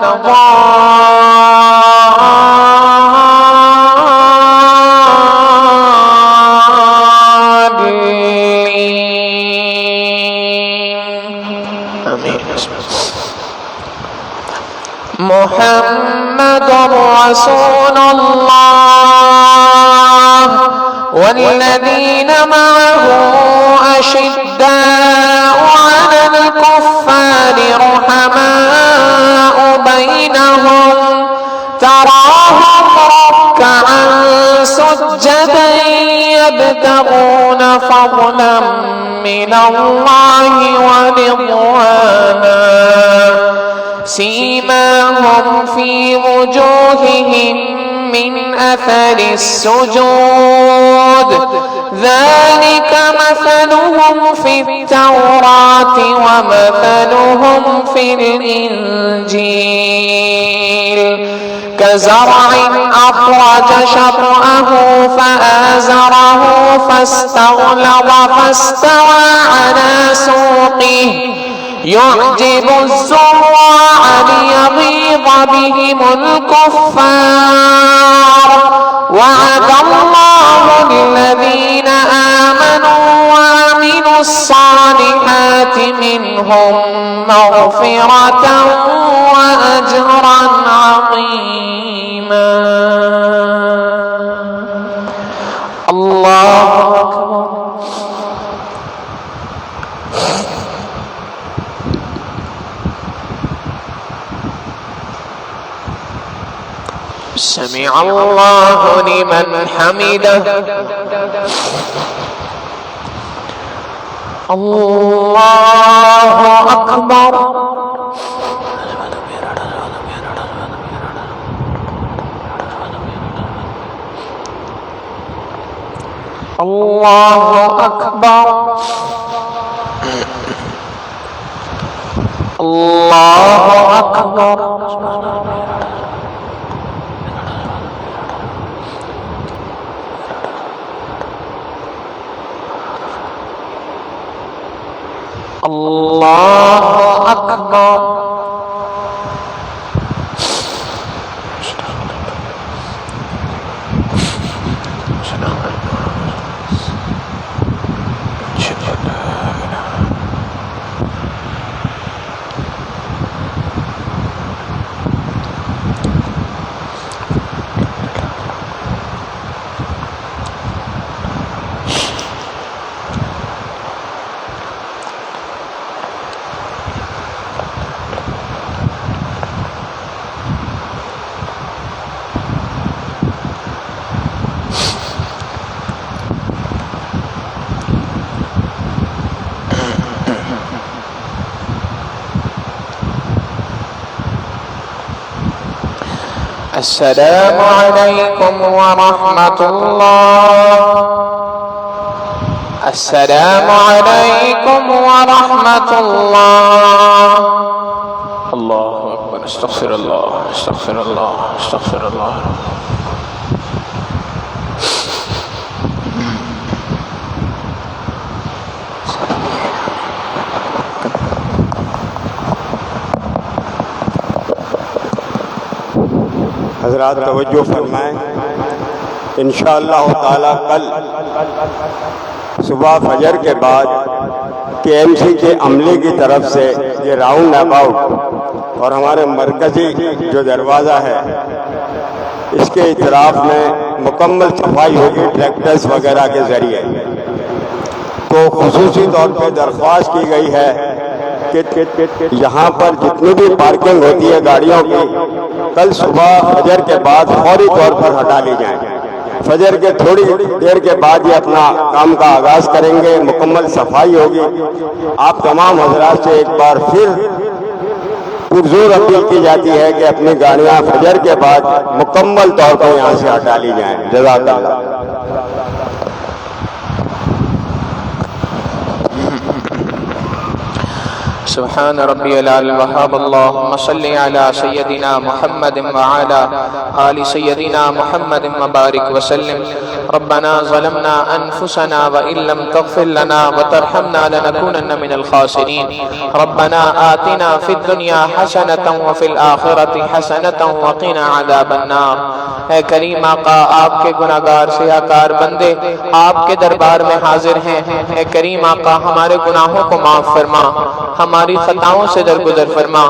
الضالين آمين. محمد رسول الله والذين معه أشداء على الكفار رحماء بينهم تراهم ركعا فضلا من الله ورضوانا سيماهم في وجوههم من أثر السجود ذلك مثلهم في التوراة ومثلهم في الإنجيل كزرع أخرج شطأه فآزره فاستغلظ فاستوى على سوقه يعجب الزراع ليغيظ بهم الكفار وعد الله الذين آمنوا وعملوا الصالحات منهم مغفرة وأجرا عظيما. الله أكبر. سمع الله لمن حمده. الله أكبر. الله أكبر. الله أكبر. الله أكبر. السلام عليكم ورحمة الله. السلام عليكم ورحمة الله. الله أكبر. استغفر الله استغفر الله استغفر الله. حضرات توجہ فرمائیں، انشاءاللہ تعالی کل صبح فجر کے بعد KMC کے عملے کی طرف سے یہ راؤنڈ اباؤٹ اور ہمارے مرکزی جو دروازہ ہے اس کے اطراف میں مکمل صفائی ہوگی ٹریکٹرز وغیرہ کے ذریعے. تو خصوصی طور پہ درخواست کی گئی ہے کہ یہاں پر جتنی بھی پارکنگ ہوتی ہے گاڑیوں کی کل صبح فجر کے بعد فوری طور پر ہٹا لی جائیں. فجر کے تھوڑی دیر کے بعد یہ اپنا کام کا آغاز کریں گے، مکمل صفائی ہوگی. آپ تمام حضرات سے ایک بار پھر پرزور اپیل کی جاتی ہے کہ اپنی گاڑیاں فجر کے بعد مکمل طور پر یہاں سے ہٹا لی جائیں. جزاک اللہ. سبحان ربي العلي الوهاب. اللهم صل على سيدنا محمد وعلى آل سيدنا محمد وبارك وسلم. ربنا ظلمنا أنفسنا وإن لم تغفر لنا وترحمنا لنكونن من الخاسرين. ربنا آتنا في الدنيا حسنة وفي الآخرة حسنة وقنا عذاب النار. اے کریم آقا، آپ کے گناہگار سیاکار بندے آپ کے دربار میں حاضر ہیں. اے کریم آقا، ہمارے گناہوں کو معاف فرما، ہماری خطاؤں سے درگزر فرما،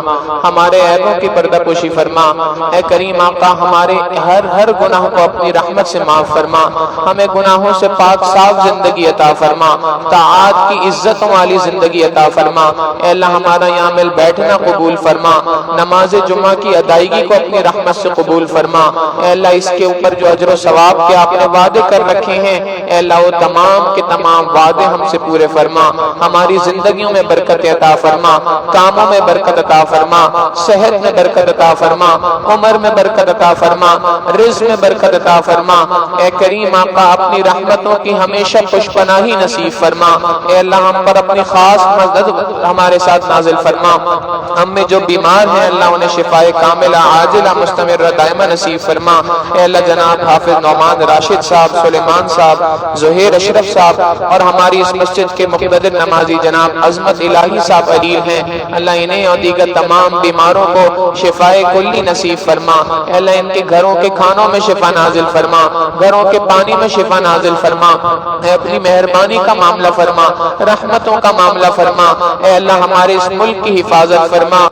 ہمارے عیبوں کی پردہ پوشی فرما. اے کریم آقا، ہمارے ہر گناہ کو اپنی رحمت سے معاف فرما. ہمیں گناہوں سے پاک صاف زندگی عطا فرما، طاعات کی عزتوں والی زندگی عطا فرما۔ اے اللہ ہمارا یہاں مل بیٹھنا قبول فرما، نماز جمعہ کی ادائیگی کو اپنی رحمت سے قبول فرما۔ اے اللہ اس کے اوپر جو اجر و ثواب کے آپ نے وعدے کر رکھے ہیں، اے اللہ وہ تمام کے تمام وعدے ہم سے پورے فرما، ہماری زندگیوں میں برکت عطا فرما، کاموں میں برکت عطا فرما، صحت میں برکت عطا فرما، عمر میں برکت عطا فرما، رزق میں برکت عطا فرما۔ اے کریم آقا اپنی رحمتوں کی ہمیشہ خوشپناہی نصیب فرما۔ اے اللہ ہم پر اپنی خاص مدد ہمارے ساتھ نازل فرما، ہم میں جو بیمار ہیں اللہ انہیں شفائے کاملہ عاجلہ مستمرہ دائمہ نصیب فرما۔ اے اللہ جناب حافظ نعمان راشد صاحب، سلیمان صاحب، زہیر اشرف صاحب اور ہماری اس مسجد کے مقتدر نمازی جناب عظمت الہی صاحب علیل ہیں، اللہ انہیں اور دیگر تمام بیماروں کو شفائے کلی نصیب فرما۔ اے اللہ ان کے گھروں کے کھانوں میں شفا نازل فرما، گھروں کے پانی میں شفا نازل فرما۔ اے اپنی مہربانی کا معاملہ فرما، رحمتوں کا معاملہ فرما۔ اے اللہ ہمارے اس ملک کی حفاظت فرما۔